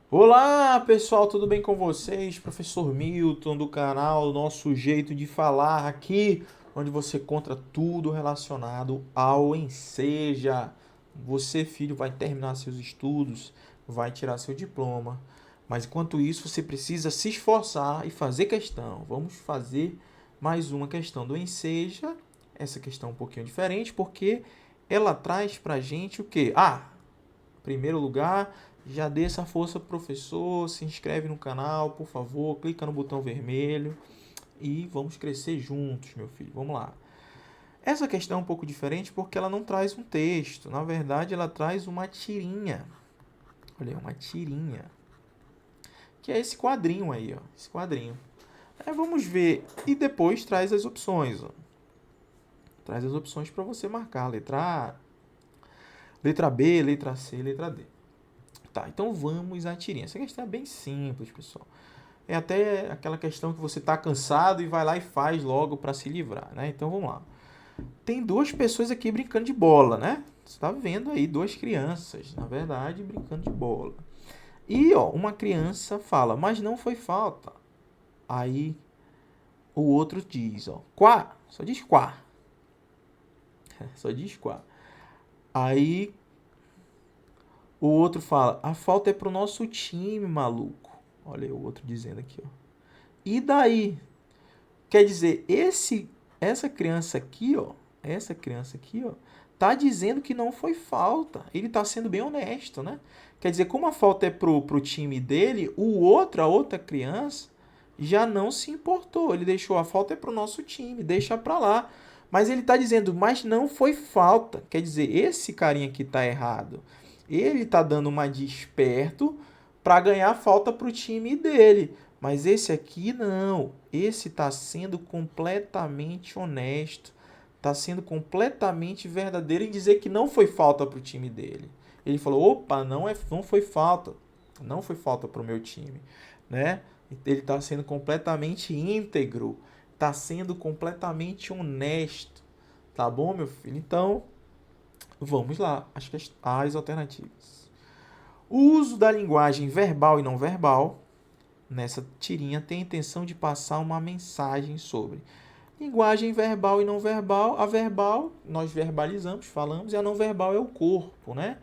Olá, pessoal, tudo bem com vocês? Professor Milton do canal Nosso Jeito de Falar aqui, onde você encontra tudo relacionado ao Enseja. Você, filho, vai terminar seus estudos, vai tirar seu diploma, mas enquanto isso você precisa se esforçar e fazer questão. Vamos fazer mais uma questão do Enseja. Essa questão é um pouquinho diferente porque ela traz pra gente o quê? Primeiro lugar, já dê essa força pro professor, se inscreve no canal, por favor, clica no botão vermelho e vamos crescer juntos, meu filho. Vamos lá. Essa questão é um pouco diferente porque ela não traz um texto. Na verdade, ela traz uma tirinha. Olha aí, uma tirinha. Que é esse quadrinho aí, ó. Esse quadrinho. Vamos ver. E depois traz as opções, ó. Traz as opções para você marcar. Letra A, letra B, letra C, letra D. Tá, então vamos à tirinha. Essa questão é bem simples, pessoal. É até aquela questão que você está cansado e vai lá e faz logo para se livrar, né? Então vamos lá. Tem duas pessoas aqui brincando de bola, né? Você está vendo aí duas crianças, na verdade, brincando de bola. E ó, uma criança fala, mas não foi falta. Aí o outro diz, ó, quá, só diz quá. Só diz quá. Aí o outro fala, a falta é pro nosso time, maluco. Olha aí o outro dizendo aqui, ó. E daí? Quer dizer, essa criança aqui, ó, tá dizendo que não foi falta. Ele tá sendo bem honesto, né? Quer dizer, como a falta é pro time dele, a outra criança, já não se importou. Ele deixou a falta é pro nosso time, deixa pra lá. Mas ele tá dizendo, mas não foi falta. Quer dizer, esse carinha aqui tá errado. Ele tá dando uma de esperto para ganhar falta pro time dele. Mas esse aqui não. Esse está sendo completamente honesto. Está sendo completamente verdadeiro em dizer que não foi falta para o time dele. Ele falou: opa, não foi falta. Não foi falta para o meu time. Né? Ele está sendo completamente íntegro. Está sendo completamente honesto. Tá bom, meu filho? Então, vamos lá. As alternativas. O uso da linguagem verbal e não verbal nessa tirinha tem a intenção de passar uma mensagem sobre linguagem verbal e não verbal. A verbal, nós verbalizamos, falamos, e a não verbal é o corpo, né?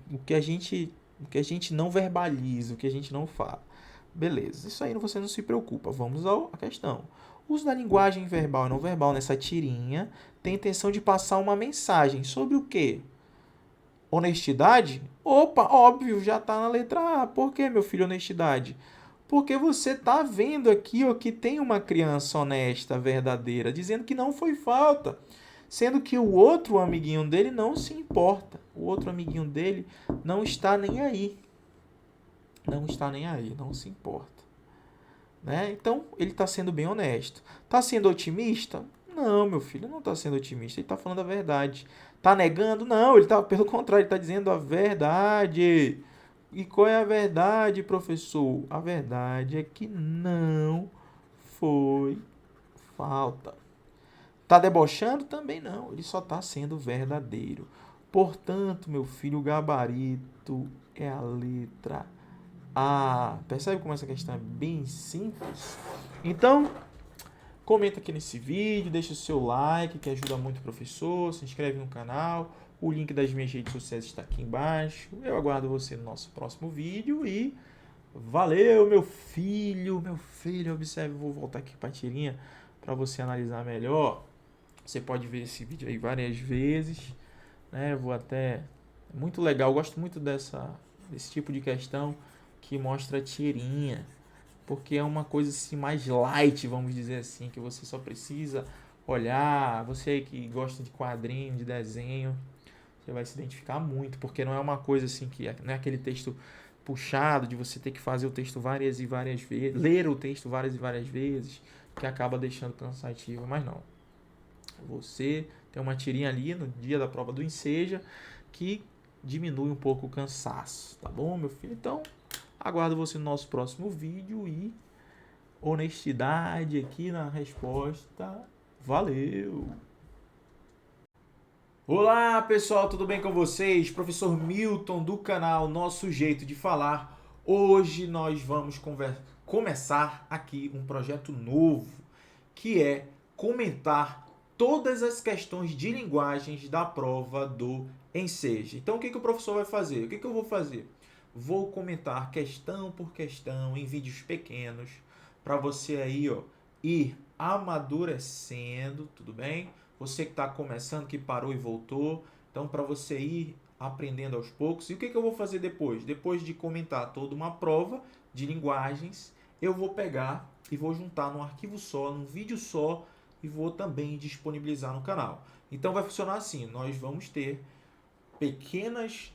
O que a gente não verbaliza, o que a gente não fala. Beleza, isso aí você não se preocupa. Vamos à questão. O uso da linguagem verbal e não verbal nessa tirinha tem a intenção de passar uma mensagem sobre o quê? Honestidade? Opa, óbvio, já está na letra A. Por que, meu filho, honestidade? Porque você está vendo aqui ó, que tem uma criança honesta, verdadeira, dizendo que não foi falta. Sendo que o outro amiguinho dele não se importa. O outro amiguinho dele não está nem aí. Não está nem aí, não se importa. Né? Então, ele está sendo bem honesto. Está sendo otimista? Não, meu filho, não está sendo otimista. Ele está falando a verdade. Está negando? Não, ele está, pelo contrário, ele está dizendo a verdade. E qual é a verdade, professor? A verdade é que não foi falta. Está debochando? Também não. Ele só está sendo verdadeiro. Portanto, meu filho, o gabarito é a letra A. Percebe como essa questão é bem simples? Então, comenta aqui nesse vídeo, deixa o seu like, que ajuda muito o professor, se inscreve no canal. O link das minhas redes sociais está aqui embaixo. Eu aguardo você no nosso próximo vídeo e valeu, meu filho, meu filho. Observe, vou voltar aqui para a tirinha para você analisar melhor. Você pode ver esse vídeo aí várias vezes, né? Vou até muito legal, eu gosto muito desse tipo de questão que mostra a tirinha, porque é uma coisa assim mais light, vamos dizer assim, que você só precisa olhar. Você aí que gosta de quadrinho, de desenho, você vai se identificar muito, porque não é uma coisa assim que não é aquele texto puxado de você ter que fazer o texto várias e várias vezes, ler o texto várias e várias vezes, que acaba deixando cansativo, mas não. Você tem uma tirinha ali no dia da prova do Enseja que diminui um pouco o cansaço, tá bom, meu filho? Então, aguardo você no nosso próximo vídeo e honestidade aqui na resposta. Valeu! Olá, pessoal, tudo bem com vocês? Professor Milton do canal Nosso Jeito de Falar. Hoje nós vamos começar aqui um projeto novo, que é comentar todas as questões de linguagens da prova do Enseja. Então, o que o professor vai fazer? O que eu vou fazer? Vou comentar questão por questão em vídeos pequenos para você aí, ó, ir amadurecendo, tudo bem? Você que está começando, que parou e voltou, então para você ir aprendendo aos poucos. E o que eu vou fazer depois? Depois de comentar toda uma prova de linguagens, eu vou pegar e vou juntar num arquivo só, num vídeo só, e vou também disponibilizar no canal. Então vai funcionar assim, nós vamos ter pequenas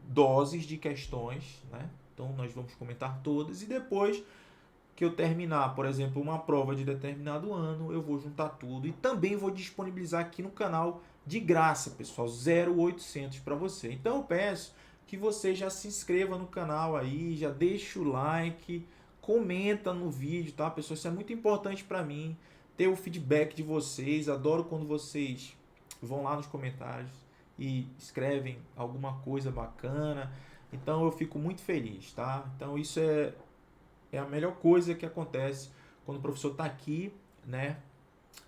doses de questões, né? Então nós vamos comentar todas e depois que eu terminar, por exemplo, uma prova de determinado ano, eu vou juntar tudo e também vou disponibilizar aqui no canal de graça, pessoal, 0800 para você. Então eu peço que você já se inscreva no canal aí, já deixa o like, comenta no vídeo, tá, pessoal? Isso é muito importante para mim, ter o feedback de vocês. Adoro quando vocês vão lá nos comentários e escrevem alguma coisa bacana. Então eu fico muito feliz, tá? Então isso é a melhor coisa que acontece quando o professor está aqui, né,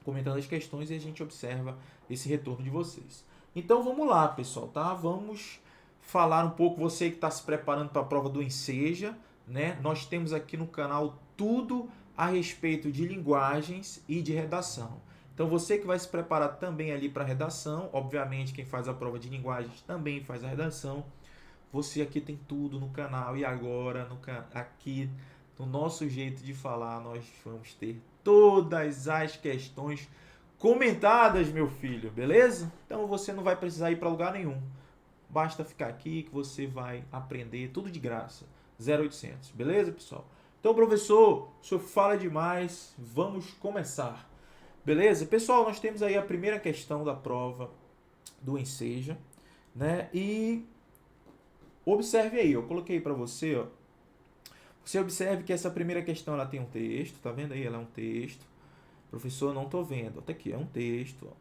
comentando as questões e a gente observa esse retorno de vocês. Então vamos lá, pessoal, tá? Vamos falar um pouco, você que está se preparando para a prova do Enseja, né? Nós temos aqui no canal tudo a respeito de linguagens e de redação. Então você que vai se preparar também ali para a redação, obviamente quem faz a prova de linguagens também faz a redação. Você aqui tem tudo no canal e agora aqui no nosso jeito de falar nós vamos ter todas as questões comentadas, meu filho, beleza? Então você não vai precisar ir para lugar nenhum. Basta ficar aqui que você vai aprender tudo de graça. 0800, beleza, pessoal? Então, professor, o senhor fala demais, vamos começar. Beleza? Pessoal, nós temos aí a primeira questão da prova do Enseja, né? E observe aí, eu coloquei para você, ó. Você observe que essa primeira questão ela tem um texto, tá vendo aí? Ela é um texto. Professor, não tô vendo. Até aqui, é um texto, ó.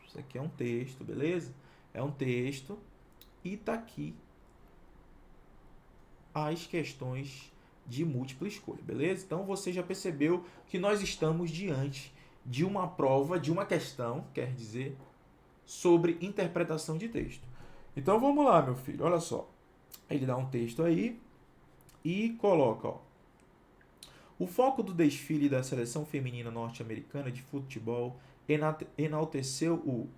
Isso aqui é um texto, beleza? É um texto e tá aqui as questões de múltipla escolha, beleza? Então você já percebeu que nós estamos diante de uma prova, de uma questão, quer dizer, sobre interpretação de texto. Então vamos lá, meu filho, olha só. Ele dá um texto aí e coloca, ó. O foco do desfile da seleção feminina norte-americana de futebol enalteceu o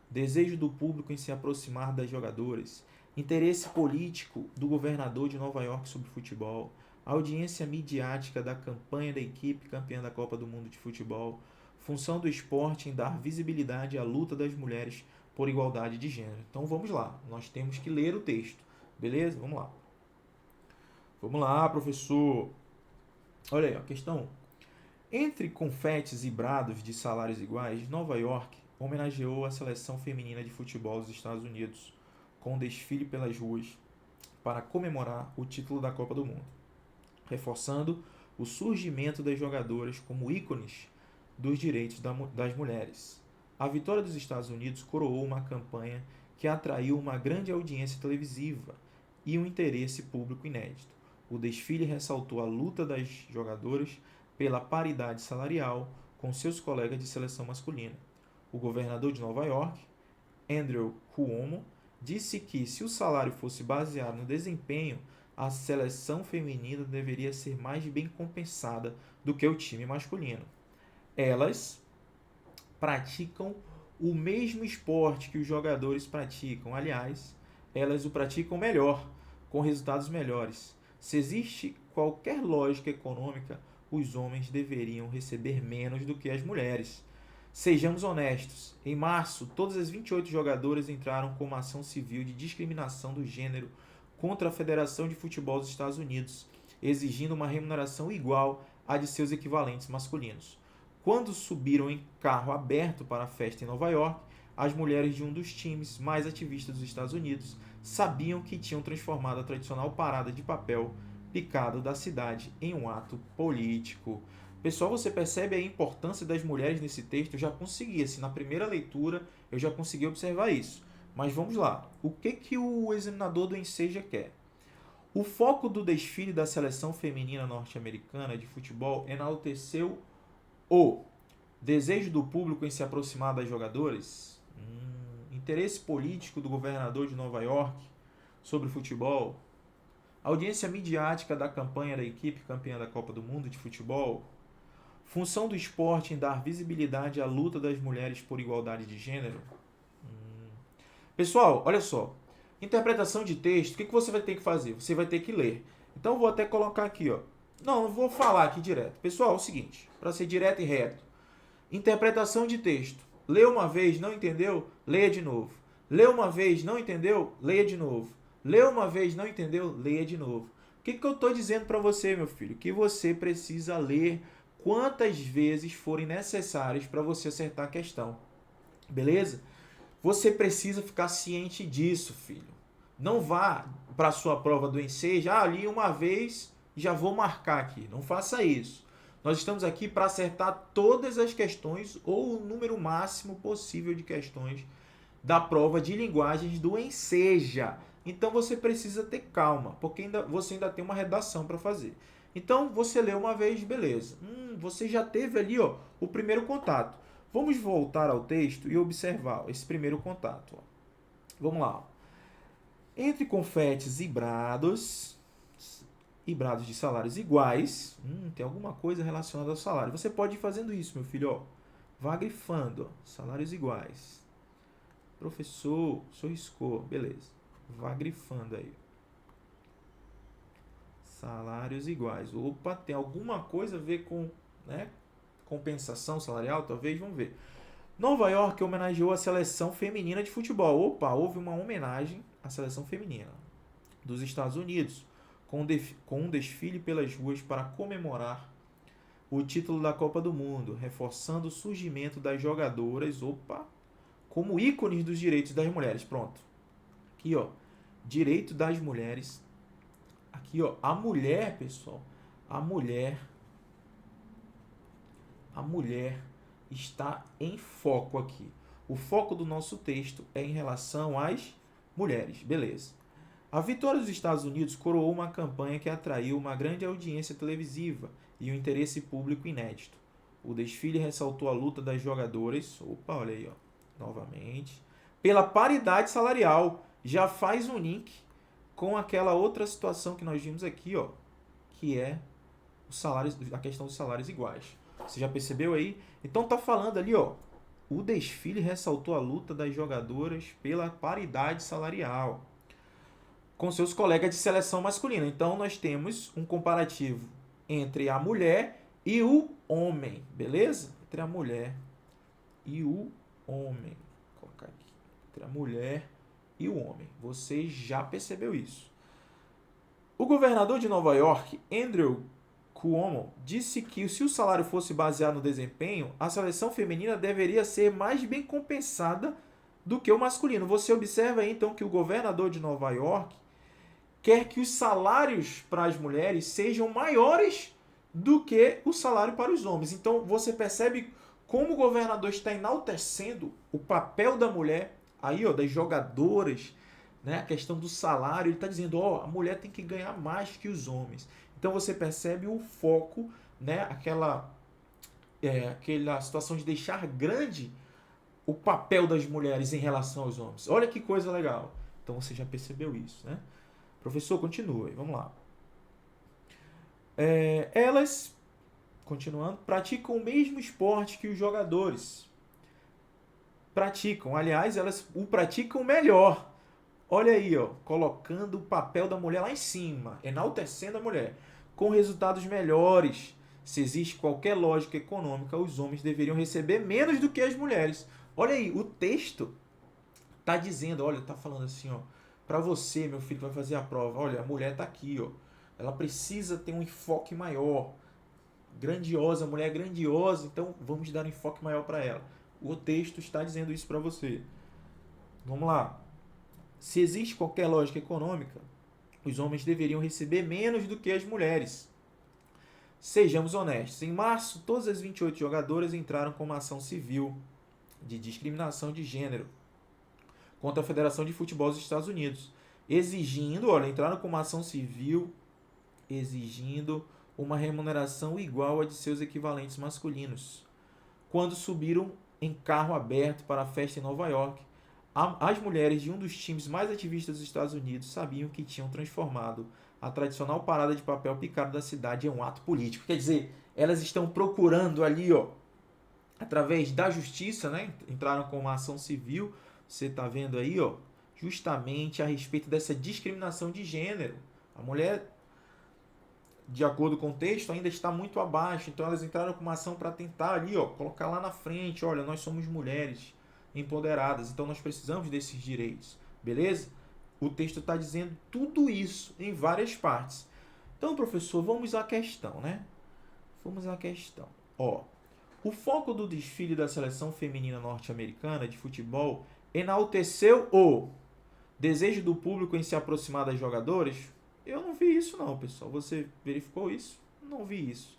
desejo do público em se aproximar das jogadoras, interesse político do governador de Nova York sobre futebol, audiência midiática da campanha da equipe campeã da Copa do Mundo de Futebol, função do esporte em dar visibilidade à luta das mulheres por igualdade de gênero. Então vamos lá, nós temos que ler o texto, beleza? Vamos lá. Vamos lá, professor. Olha aí, a questão 1. Entre confetes e brados de salários iguais, Nova York homenageou a seleção feminina de futebol dos Estados Unidos com um desfile pelas ruas para comemorar o título da Copa do Mundo, reforçando o surgimento das jogadoras como ícones dos direitos das mulheres. A vitória dos Estados Unidos coroou uma campanha que atraiu uma grande audiência televisiva e um interesse público inédito. O desfile ressaltou a luta das jogadoras pela paridade salarial com seus colegas de seleção masculina. O governador de Nova York, Andrew Cuomo, disse que, se o salário fosse baseado no desempenho, a seleção feminina deveria ser mais bem compensada do que o time masculino. Elas praticam o mesmo esporte que os jogadores praticam. Aliás, elas o praticam melhor, com resultados melhores. Se existe qualquer lógica econômica, os homens deveriam receber menos do que as mulheres. Sejamos honestos, em março, todas as 28 jogadoras entraram com uma ação civil de discriminação do gênero contra a Federação de Futebol dos Estados Unidos, exigindo uma remuneração igual à de seus equivalentes masculinos. Quando subiram em carro aberto para a festa em Nova York, as mulheres de um dos times mais ativistas dos Estados Unidos sabiam que tinham transformado a tradicional parada de papel picado da cidade em um ato político. Pessoal, você percebe a importância das mulheres nesse texto? Eu já consegui, assim, na primeira leitura, eu já consegui observar isso. Mas vamos lá. O que o examinador do Enseja quer? O foco do desfile da seleção feminina norte-americana de futebol enalteceu o desejo do público em se aproximar das jogadoras, interesse político do governador de Nova York sobre o futebol, audiência midiática da campanha da equipe campeã da Copa do Mundo de futebol, função do esporte em dar visibilidade à luta das mulheres por igualdade de gênero. Pessoal, olha só. Interpretação de texto, o que você vai ter que fazer? Você vai ter que ler. Então, eu vou até colocar aqui, ó. Não vou falar aqui direto. Pessoal, é o seguinte, para ser direto e reto. Interpretação de texto. Leu uma vez, não entendeu? Leia de novo. Leu uma vez, não entendeu? Leia de novo. Leu uma vez, não entendeu? Leia de novo. O que eu estou dizendo para você, meu filho? Que você precisa ler quantas vezes forem necessárias para você acertar a questão. Beleza? Você precisa ficar ciente disso, filho. Não vá para a sua prova do Enseja, li uma vez, já vou marcar aqui. Não faça isso. Nós estamos aqui para acertar todas as questões ou o número máximo possível de questões da prova de linguagens do Enseja. Então você precisa ter calma, porque você ainda tem uma redação para fazer. Então você leu uma vez, beleza. Você já teve ali o primeiro contato. Vamos voltar ao texto e observar esse primeiro contato. Vamos lá. Entre confetes e brados de salários iguais, tem alguma coisa relacionada ao salário. Você pode ir fazendo isso, meu filho. Vá grifando. Salários iguais. Professor, o senhor riscou. Beleza. Vá grifando aí. Salários iguais. Opa, tem alguma coisa a ver com, compensação salarial, talvez, vamos ver. Nova York homenageou a seleção feminina de futebol. Opa, houve uma homenagem à seleção feminina dos Estados Unidos, com um desfile pelas ruas para comemorar o título da Copa do Mundo, reforçando o surgimento das jogadoras, como ícones dos direitos das mulheres. Pronto. Aqui, direito das mulheres. Aqui, a mulher, pessoal, a mulher está em foco aqui. O foco do nosso texto é em relação às mulheres. Beleza. A vitória dos Estados Unidos coroou uma campanha que atraiu uma grande audiência televisiva e um interesse público inédito. O desfile ressaltou a luta das jogadoras, olha aí, novamente, pela paridade salarial. Já faz um link com aquela outra situação que nós vimos aqui, que é a questão dos salários iguais. Você já percebeu aí? Então tá falando ali, o desfile ressaltou a luta das jogadoras pela paridade salarial com seus colegas de seleção masculina. Então nós temos um comparativo entre a mulher e o homem, beleza? Entre a mulher e o homem. Vou colocar aqui. Entre a mulher e o homem. Você já percebeu isso? O governador de Nova York, Andrew Cuomo, disse que se o salário fosse baseado no desempenho, a seleção feminina deveria ser mais bem compensada do que o masculino. Você observa aí, então, que o governador de Nova York quer que os salários para as mulheres sejam maiores do que o salário para os homens. Então, você percebe como o governador está enaltecendo o papel da mulher, aí, das jogadoras, a questão do salário. Ele está dizendo, a mulher tem que ganhar mais que os homens. Então você percebe o foco, aquela situação de deixar grande o papel das mulheres em relação aos homens. Olha que coisa legal. Então você já percebeu isso, né? Professor, continua aí, vamos lá. Elas, continuando, praticam o mesmo esporte que os jogadores praticam. Aliás, elas o praticam melhor. Olha aí, colocando o papel da mulher lá em cima, enaltecendo a mulher, com resultados melhores. Se existe qualquer lógica econômica, os homens deveriam receber menos do que as mulheres. Olha aí, o texto está dizendo, está falando assim, para você, meu filho, que vai fazer a prova, olha, a mulher está aqui, ela precisa ter um enfoque maior. Grandiosa, a mulher é grandiosa, então vamos dar um enfoque maior para ela. O texto está dizendo isso para você. Vamos lá. Se existe qualquer lógica econômica, os homens deveriam receber menos do que as mulheres. Sejamos honestos. Em março, todas as 28 jogadoras entraram com uma ação civil de discriminação de gênero contra a Federação de Futebol dos Estados Unidos, exigindo, olha, entraram com uma ação civil exigindo uma remuneração igual à de seus equivalentes masculinos, quando subiram em carro aberto para a festa em Nova York. As mulheres de um dos times mais ativistas dos Estados Unidos sabiam que tinham transformado a tradicional parada de papel picado da cidade em um ato político. Quer dizer, elas estão procurando ali, ó, através da justiça, né? Entraram com uma ação civil, você está vendo aí, ó, justamente a respeito dessa discriminação de gênero. A mulher, de acordo com o texto, ainda está muito abaixo, então elas entraram com uma ação para tentar ali, ó, colocar lá na frente, olha, nós somos mulheres empoderadas, então nós precisamos desses direitos, beleza? O texto está dizendo tudo isso em várias partes. Então, professor, vamos à questão, né? Vamos à questão. Ó, o foco do desfile da seleção feminina norte-americana de futebol enalteceu o desejo do público em se aproximar das jogadoras? Eu não vi isso não, pessoal. Você verificou isso? Não vi isso.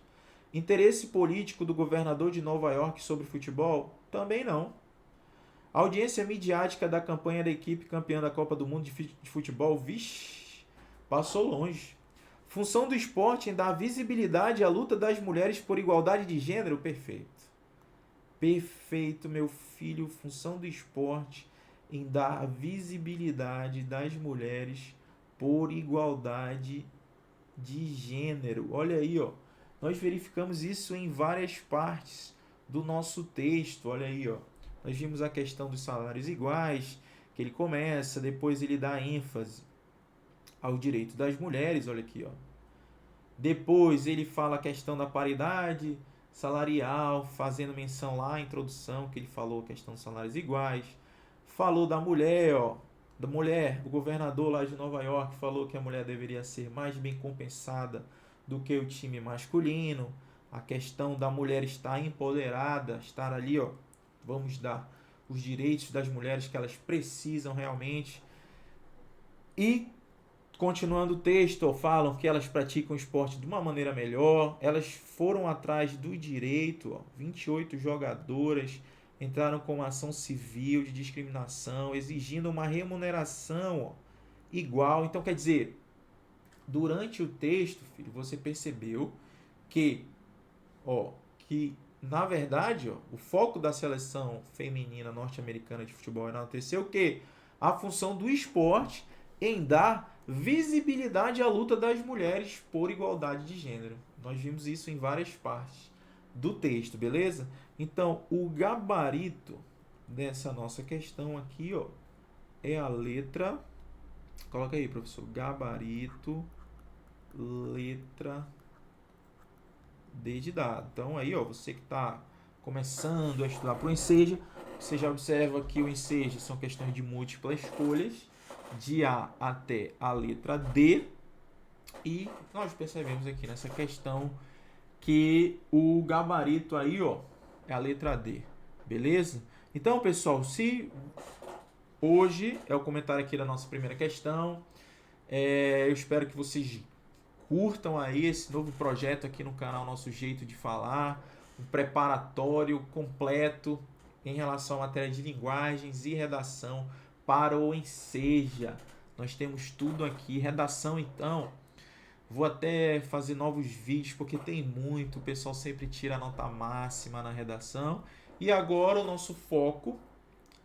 Interesse político do governador de Nova York sobre futebol? Também não. A audiência midiática da campanha da equipe campeã da Copa do Mundo de futebol? Vixe, passou longe. Função do esporte em dar visibilidade à luta das mulheres por igualdade de gênero? Perfeito. Perfeito, meu filho. Função do esporte em dar visibilidade das mulheres por igualdade de gênero. Olha aí, ó. Nós verificamos isso em várias partes do nosso texto. Olha aí, ó. Nós vimos a questão dos salários iguais, que ele começa, depois ele dá ênfase ao direito das mulheres, olha aqui, ó. Depois ele fala a questão da paridade salarial, fazendo menção lá à introdução, que ele falou a questão dos salários iguais. Falou da mulher, ó. Da mulher, o governador lá de Nova York falou que a mulher deveria ser mais bem compensada do que o time masculino. A questão da mulher estar empoderada, estar ali, ó. Vamos dar os direitos das mulheres que elas precisam realmente. E, continuando o texto, falam que elas praticam o esporte de uma maneira melhor. Elas foram atrás do direito, ó, 28 jogadoras entraram com uma ação civil de discriminação, exigindo uma remuneração, ó, igual. Então, quer dizer, durante o texto, filho, você percebeu que, ó, que na verdade, ó, o foco da seleção feminina norte-americana de futebol enalteceu o quê? A função do esporte em dar visibilidade à luta das mulheres por igualdade de gênero. Nós vimos isso em várias partes do texto, beleza? Então, o gabarito dessa nossa questão aqui, ó, é a letra... Coloca aí, professor. Gabarito, letra D de dado. Então, aí, ó, você que está começando a estudar para o Enseja, você já observa que o Enseja são questões de múltiplas escolhas, de A até a letra D, e nós percebemos aqui nessa questão que o gabarito aí, ó, é a letra D, beleza? Então, pessoal, se hoje é o comentário aqui da nossa primeira questão, eu espero que vocês curtam aí esse novo projeto aqui no canal Nosso Jeito de Falar, um preparatório completo em relação à matéria de linguagens e redação para o Enseja. Nós temos tudo aqui. Redação, então, vou até fazer novos vídeos, porque tem muito, o pessoal sempre tira a nota máxima na redação. E agora o nosso foco,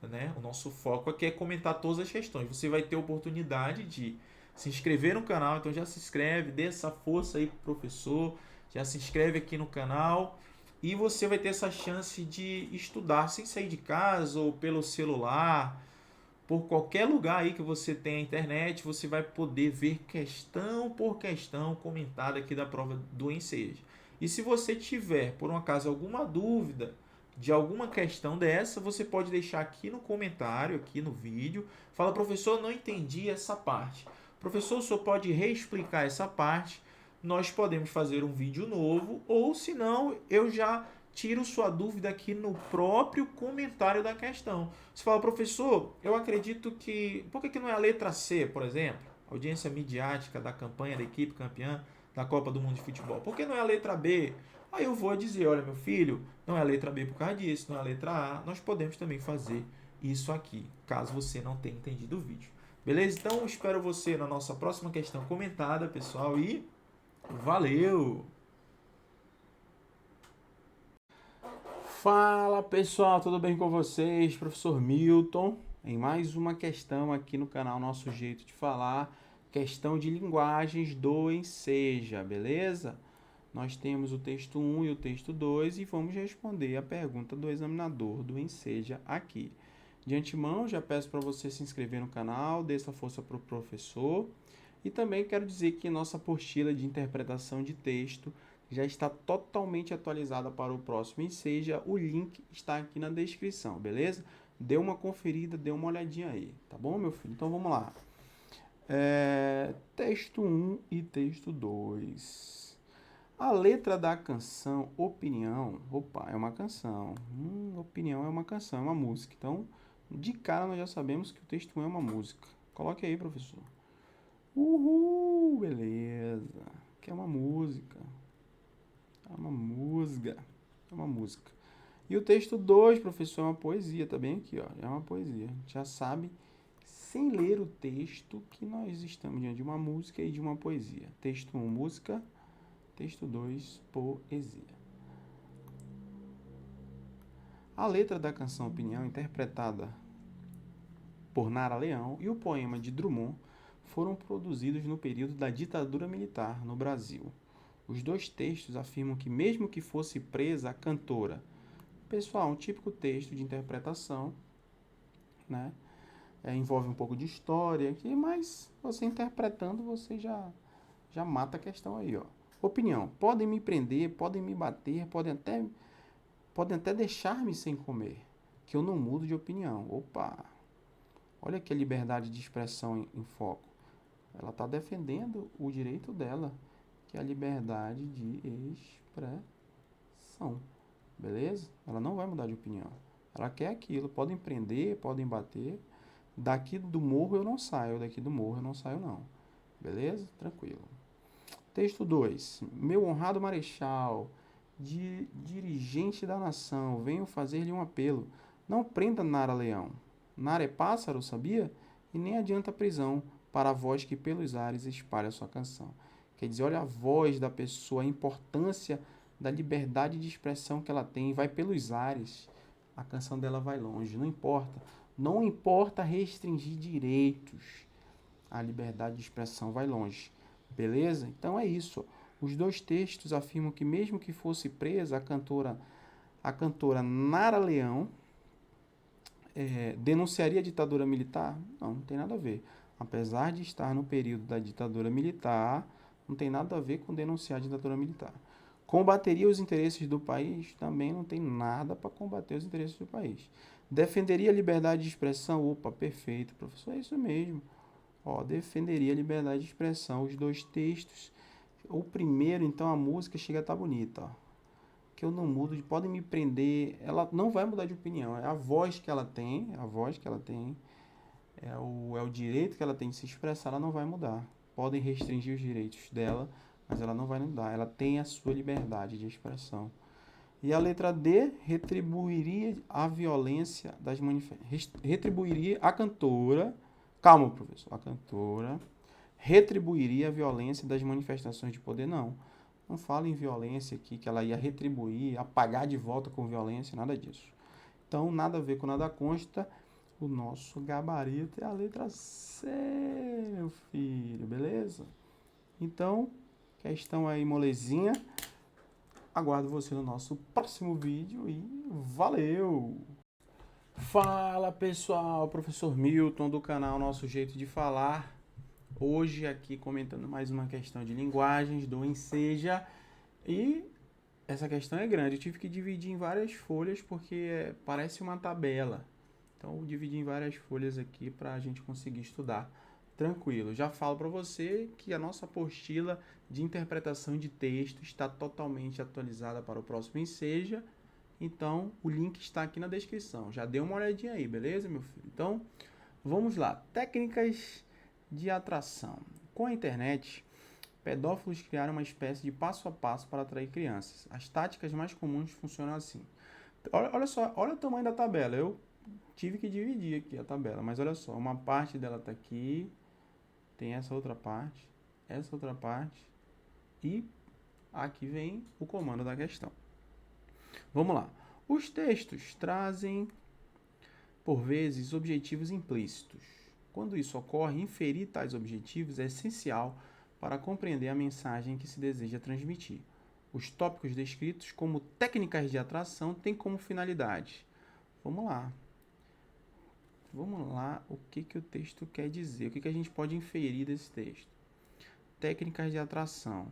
né? O nosso foco aqui é comentar todas as questões. Você vai ter oportunidade de se inscrever no canal, então já se inscreve, dê essa força aí pro professor, já se inscreve aqui no canal e você vai ter essa chance de estudar sem sair de casa ou pelo celular, por qualquer lugar aí que você tenha internet, você vai poder ver questão por questão comentada aqui da prova do Enseja. E se você tiver, por um acaso, alguma dúvida de alguma questão dessa, você pode deixar aqui no comentário, aqui no vídeo. Fala, professor, não entendi essa parte. Professor, o senhor pode reexplicar essa parte? Nós podemos fazer um vídeo novo, ou se não, eu já tiro sua dúvida aqui no próprio comentário da questão. Você fala, professor, eu acredito que... Por que não é a letra C, por exemplo? Audiência midiática da campanha da equipe campeã da Copa do Mundo de Futebol. Por que não é a letra B? Aí eu vou dizer, olha, meu filho, não é a letra B por causa disso, não é a letra A. Nós podemos também fazer isso aqui, caso você não tenha entendido o vídeo. Beleza? Então, espero você na nossa próxima questão comentada, pessoal, e valeu! Fala, pessoal, tudo bem com vocês? Professor Milton, em mais uma questão aqui no canal Nosso Jeito de Falar, questão de linguagens do Enseja, beleza? Nós temos o texto 1 e o texto 2 e vamos responder a pergunta do examinador do Enseja aqui. De antemão, já peço para você se inscrever no canal, dê essa força para o professor. E também quero dizer que nossa apostila de interpretação de texto já está totalmente atualizada para o próximo Enseja. O link está aqui na descrição, beleza? Dê uma conferida, dê uma olhadinha aí, tá bom, meu filho? Então vamos lá. Texto 1 e texto 2. A letra da canção Opinião, opa, é uma canção. Opinião é uma canção, é uma música. Então, de cara nós já sabemos que o texto 1 é uma música. Coloque aí, professor. Uhul, beleza. Que é uma música. É uma música. É uma música. E o texto 2, professor, é uma poesia, tá bem aqui, ó. É uma poesia. A gente já sabe, sem ler o texto, que nós estamos diante de uma música e de uma poesia. Texto 1, música. Texto 2, poesia. A letra da canção Opinião, interpretada por Nara Leão, e o poema de Drummond foram produzidos no período da ditadura militar no Brasil. Os dois textos afirmam que, mesmo que fosse presa a cantora, pessoal, um típico texto de interpretação, né? Envolve um pouco de história, mas você interpretando, você já mata a questão aí, ó. Opinião. Podem me prender, podem me bater, podem até deixar-me sem comer, que eu não mudo de opinião. Opa! Olha que a liberdade de expressão em foco. Ela está defendendo o direito dela, que é a liberdade de expressão. Beleza? Ela não vai mudar de opinião. Ela quer aquilo. Podem prender, podem bater. Daqui do morro eu não saio, daqui do morro eu não saio não. Beleza? Tranquilo. Texto 2. Meu honrado marechal, dirigente da nação, venho fazer-lhe um apelo. Não prenda Nara Leão. Nara é pássaro, sabia? E nem adianta a prisão para a voz que pelos ares espalha sua canção. Quer dizer, olha a voz da pessoa, a importância da liberdade de expressão que ela tem. Vai pelos ares. A canção dela vai longe. Não importa. Não importa restringir direitos. A liberdade de expressão vai longe. Beleza? Então é isso. Os dois textos afirmam que, mesmo que fosse presa, a cantora Nara Leão denunciaria a ditadura militar? Não, não tem nada a ver. Apesar de estar no período da ditadura militar, não tem nada a ver com denunciar a ditadura militar. Combateria os interesses do país? Também não tem nada para combater os interesses do país. Defenderia a liberdade de expressão? Opa, perfeito, professor, é isso mesmo. Ó, defenderia a liberdade de expressão. Os dois textos. O primeiro, então, a música chega a estar bonita, ó. Que eu não mudo, podem me prender. Ela não vai mudar de opinião. É a voz que ela tem, é o direito que ela tem de se expressar, ela não vai mudar. Podem restringir os direitos dela, mas ela não vai mudar. Ela tem a sua liberdade de expressão. E a letra D, retribuiria a violência das manifestações. Retribuiria a cantora. Calma, professor. A cantora retribuiria a violência das manifestações de poder? Não. Não fala em violência aqui, que ela ia retribuir, apagar de volta com violência, nada disso. Então, nada a ver com nada consta. O nosso gabarito é a letra C, meu filho, beleza? Então, questão aí molezinha. Aguardo você no nosso próximo vídeo e valeu! Fala pessoal, professor Milton do canal Nosso Jeito de Falar. Hoje aqui comentando mais uma questão de linguagens do Enseja. E essa questão é grande, eu tive que dividir em várias folhas porque parece uma tabela. Então eu dividi em várias folhas aqui para a gente conseguir estudar tranquilo. Já falo para você que a nossa apostila de interpretação de texto está totalmente atualizada para o próximo Enseja. Então, o link está aqui na descrição. Já dê uma olhadinha aí, beleza, meu filho? Então, vamos lá. Técnicas de atração. Com a internet, pedófilos criaram uma espécie de passo a passo para atrair crianças. As táticas mais comuns funcionam assim. Olha só, olha o tamanho da tabela. Eu tive que dividir aqui a tabela, mas olha só, uma parte dela está aqui, tem essa outra parte e aqui vem o comando da questão. Vamos lá. Os textos trazem, por vezes, objetivos implícitos. Quando isso ocorre, inferir tais objetivos é essencial para compreender a mensagem que se deseja transmitir. Os tópicos descritos como técnicas de atração têm como finalidade. Vamos lá. O que o texto quer dizer? O que a gente pode inferir desse texto? Técnicas de atração.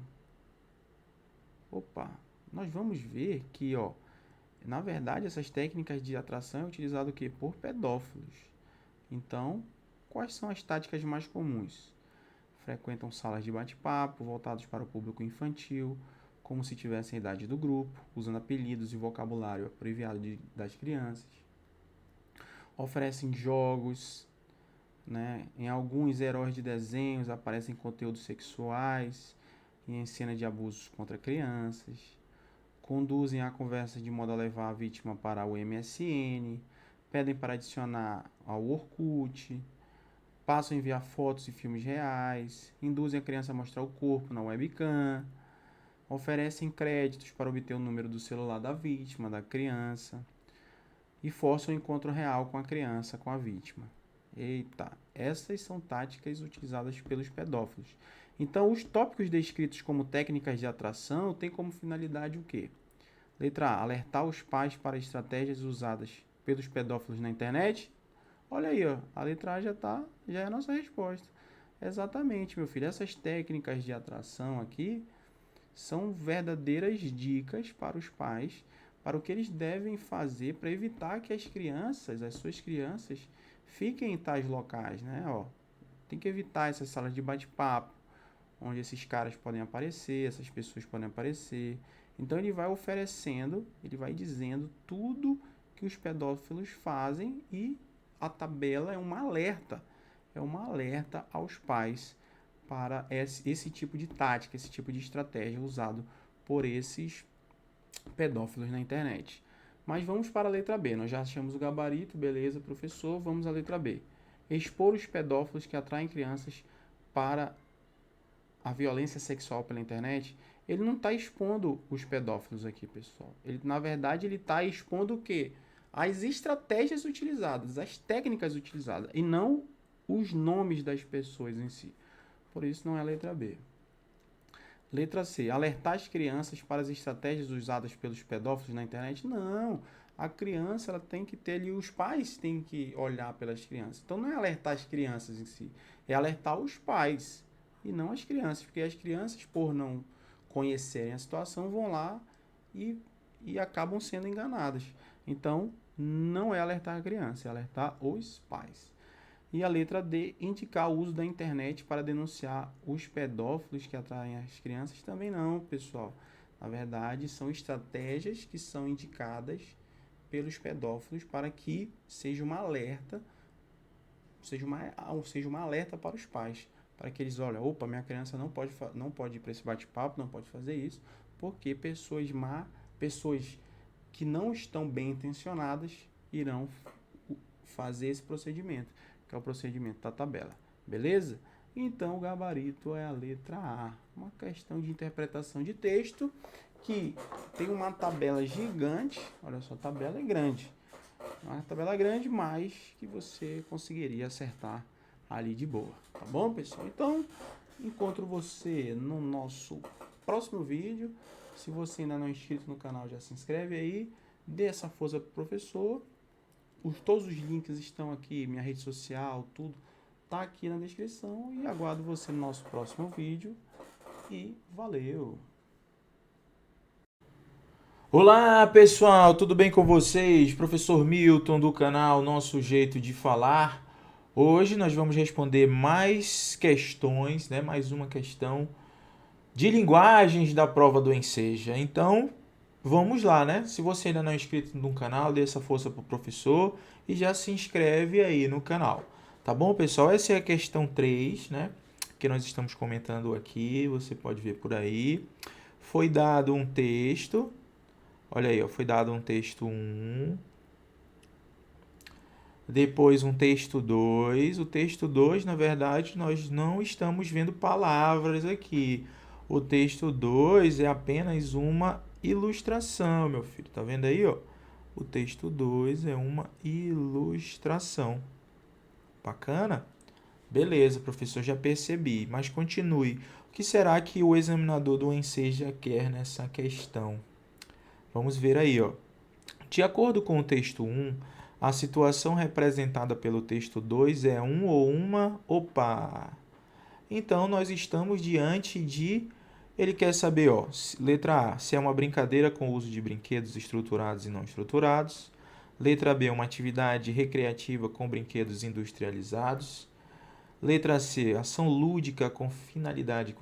Opa, nós vamos ver que, na verdade, essas técnicas de atração é utilizado o quê? Por pedófilos. Então, quais são as táticas mais comuns? Frequentam salas de bate-papo voltados para o público infantil, como se tivessem a idade do grupo, usando apelidos e vocabulário abreviado das crianças. Oferecem jogos, né? Em alguns heróis de desenhos aparecem conteúdos sexuais e em cena de abusos contra crianças. Conduzem a conversa de modo a levar a vítima para o MSN, pedem para adicionar ao Orkut, passam a enviar fotos e filmes reais, induzem a criança a mostrar o corpo na webcam, oferecem créditos para obter o número do celular da vítima, da criança, e forçam o encontro real com a criança, com a vítima. Eita, essas são táticas utilizadas pelos pedófilos. Então, os tópicos descritos como técnicas de atração têm como finalidade o quê? Letra A, alertar os pais para estratégias usadas pelos pedófilos na internet. Olha aí, a letra A já é a nossa resposta. Exatamente, meu filho. Essas técnicas de atração aqui são verdadeiras dicas para os pais, para o que eles devem fazer para evitar que as suas crianças, fiquem em tais locais, né? Tem que evitar essas salas de bate-papo, onde esses caras podem aparecer, essas pessoas podem aparecer. Então ele vai oferecendo, ele vai dizendo tudo que os pedófilos fazem e a tabela é um alerta aos pais para esse tipo de tática, esse tipo de estratégia usado por esses pedófilos na internet. Mas vamos para a letra B. Nós já achamos o gabarito, beleza, professor. Vamos à letra B. Expor os pedófilos que atraem crianças para a violência sexual pela internet. Ele não está expondo os pedófilos aqui, pessoal. Na verdade, ele está expondo o quê? As estratégias utilizadas, as técnicas utilizadas, e não os nomes das pessoas em si. Por isso não é a letra B. Letra C. Alertar as crianças para as estratégias usadas pelos pedófilos na internet? Não. A criança ela tem que ter ali, os pais têm que olhar pelas crianças. Então não é alertar as crianças em si, é alertar os pais e não as crianças, porque as crianças, por não conhecerem a situação, vão lá e acabam sendo enganadas. Então, não é alertar a criança, é alertar os pais. E a letra D, indicar o uso da internet para denunciar os pedófilos que atraem as crianças? Também não, pessoal. Na verdade, são estratégias que são indicadas pelos pedófilos para que seja uma alerta, seja uma alerta para os pais, para que eles olhem, opa, minha criança não pode ir para esse bate-papo, não pode fazer isso, porque pessoas que não estão bem intencionadas irão fazer esse procedimento, que é o procedimento da tabela, beleza? Então, o gabarito é a letra A, uma questão de interpretação de texto que tem uma tabela gigante, olha só, a tabela é grande, uma tabela grande, mas que você conseguiria acertar ali de boa, tá bom, pessoal? Então, encontro você no nosso próximo vídeo. Se você ainda não é inscrito no canal, já se inscreve aí, dê essa força pro professor. Todos os links estão aqui, minha rede social, tudo tá aqui na descrição e aguardo você no nosso próximo vídeo e valeu! Olá, pessoal, tudo bem com vocês? Professor Milton do canal Nosso Jeito de Falar. Hoje nós vamos responder mais questões, né? Mais uma questão de linguagens da prova do Enseja. Então, vamos lá, né? Se você ainda não é inscrito no canal, dê essa força pro professor e já se inscreve aí no canal. Tá bom, pessoal? Essa é a questão 3, né? Que nós estamos comentando aqui, você pode ver por aí. Foi dado um texto. Olha aí, ó, foi dado um texto 1. Depois um texto 2. O texto 2, na verdade, nós não estamos vendo palavras aqui. O texto 2 é apenas uma ilustração, meu filho. Tá vendo aí, ó? O texto 2 é uma ilustração. Bacana? Beleza, professor, já percebi. Mas continue. O que será que o examinador do Enseja quer nessa questão? Vamos ver aí, ó. De acordo com o texto 1, a situação representada pelo texto 2 é um ou uma. Opa! Então, nós estamos diante de. Ele quer saber, ó, letra A, se é uma brincadeira com o uso de brinquedos estruturados e não estruturados. Letra B, uma atividade recreativa com brinquedos industrializados. Letra C, ação lúdica com finalidade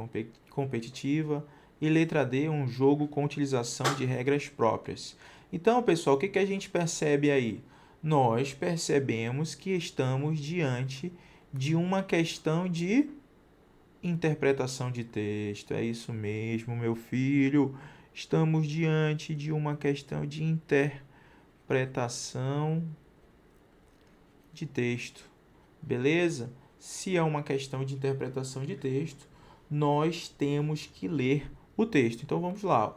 competitiva. E letra D, um jogo com utilização de regras próprias. Então, pessoal, o que a gente percebe aí? Nós percebemos que estamos diante de uma questão de interpretação de texto. É isso mesmo, meu filho. Estamos diante de uma questão de interpretação de texto. Beleza? Se é uma questão de interpretação de texto, nós temos que ler o texto. Então vamos lá.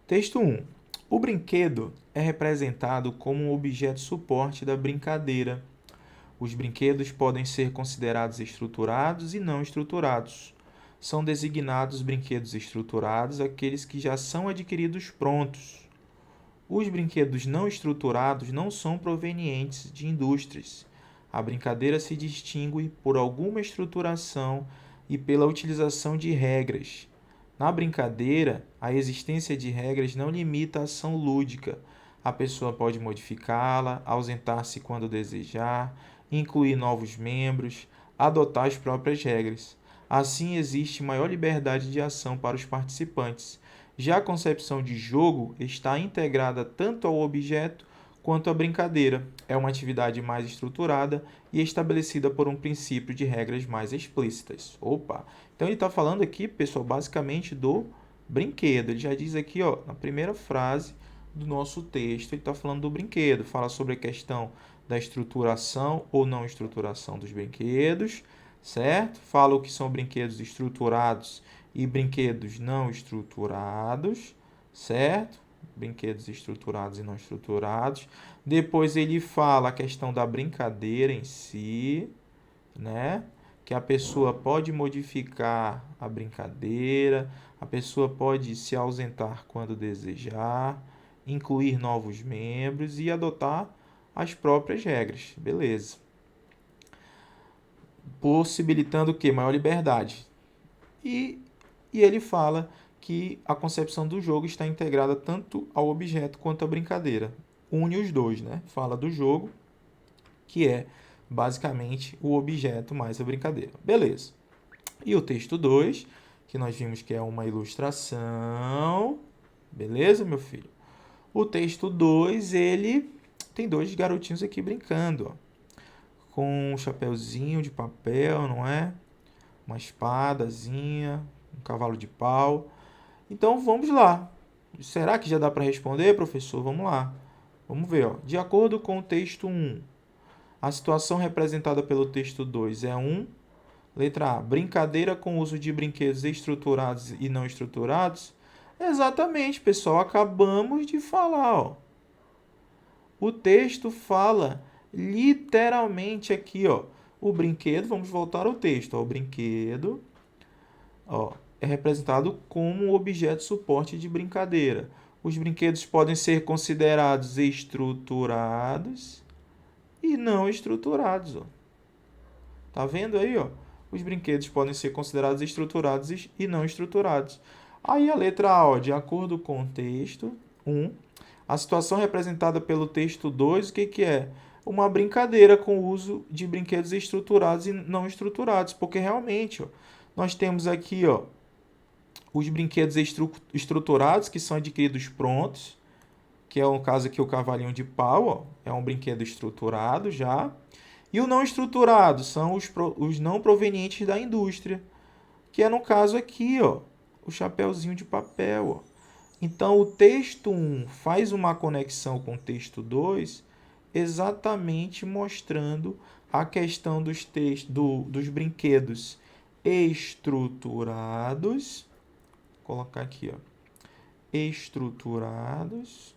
Texto 1. O brinquedo é representado como um objeto suporte da brincadeira. Os brinquedos podem ser considerados estruturados e não estruturados. São designados brinquedos estruturados aqueles que já são adquiridos prontos. Os brinquedos não estruturados não são provenientes de indústrias. A brincadeira se distingue por alguma estruturação e pela utilização de regras. Na brincadeira, a existência de regras não limita a ação lúdica. A pessoa pode modificá-la, ausentar-se quando desejar, incluir novos membros, adotar as próprias regras. Assim, existe maior liberdade de ação para os participantes. Já a concepção de jogo está integrada tanto ao objeto quanto à brincadeira. É uma atividade mais estruturada e estabelecida por um princípio de regras mais explícitas. Opa! Então ele está falando aqui, pessoal, basicamente do brinquedo. Ele já diz aqui, ó, na primeira frase do nosso texto, ele está falando do brinquedo. Fala sobre a questão da estruturação ou não estruturação dos brinquedos, certo? Fala o que são brinquedos estruturados e brinquedos não estruturados, certo? Brinquedos estruturados e não estruturados. Depois ele fala a questão da brincadeira em si, né? Que a pessoa pode modificar a brincadeira, a pessoa pode se ausentar quando desejar, incluir novos membros e adotar as próprias regras. Beleza. Possibilitando o quê? Maior liberdade. E ele fala que a concepção do jogo está integrada tanto ao objeto quanto à brincadeira. Une os dois, né? Fala do jogo, que é basicamente o objeto mais a brincadeira. Beleza. E o texto 2, que nós vimos que é uma ilustração. Beleza, meu filho? O texto 2, ele tem dois garotinhos aqui brincando, ó, com um chapeuzinho de papel, não é? Uma espadazinha, um cavalo de pau. Então vamos lá. Será que já dá para responder, professor? Vamos lá. Vamos ver, ó. De acordo com o texto 1, a situação representada pelo texto 2 é letra A, brincadeira com uso de brinquedos estruturados e não estruturados. Exatamente, pessoal, acabamos de falar, ó. O texto fala literalmente aqui, ó. O brinquedo, vamos voltar ao texto, ó. O brinquedo, ó, é representado como um objeto suporte de brincadeira. Os brinquedos podem ser considerados estruturados e não estruturados, ó. Tá vendo aí, ó? Os brinquedos podem ser considerados estruturados e não estruturados. Aí a letra A, ó, de acordo com o texto 1, a situação representada pelo texto 2, o que é? Uma brincadeira com o uso de brinquedos estruturados e não estruturados, porque realmente, ó, nós temos aqui, ó, os brinquedos estruturados, que são adquiridos prontos, que é o caso aqui o cavalinho de pau, ó, é um brinquedo estruturado já. E o não estruturado são os não provenientes da indústria, que é no caso aqui, ó, o chapeuzinho de papel, ó. Então, o texto 1 faz uma conexão com o texto 2 exatamente mostrando a questão dos brinquedos estruturados. Vou colocar aqui, ó, estruturados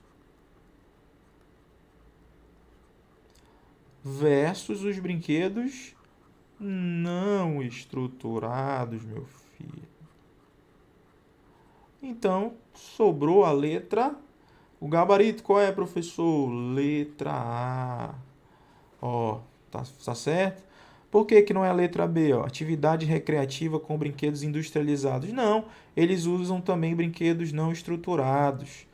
versus os brinquedos não estruturados, meu filho. Então, sobrou a letra. O gabarito qual é, professor? Letra A. Ó, tá certo? Por que que não é a letra B? Ó? Atividade recreativa com brinquedos industrializados. Não, eles usam também brinquedos não estruturados.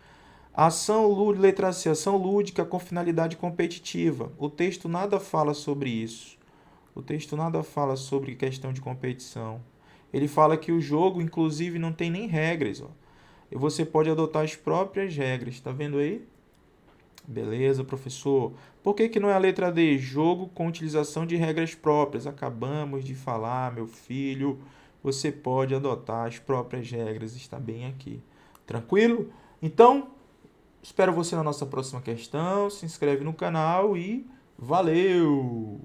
Letra C, ação lúdica com finalidade competitiva. O texto nada fala sobre isso. O texto nada fala sobre questão de competição. Ele fala que o jogo, inclusive, não tem nem regras. Ó. E você pode adotar as próprias regras. Tá vendo aí? Beleza, professor. Por que que não é a letra D? Jogo com utilização de regras próprias. Acabamos de falar, meu filho. Você pode adotar as próprias regras. Está bem aqui. Tranquilo? Então, espero você na nossa próxima questão. Se inscreve no canal e valeu!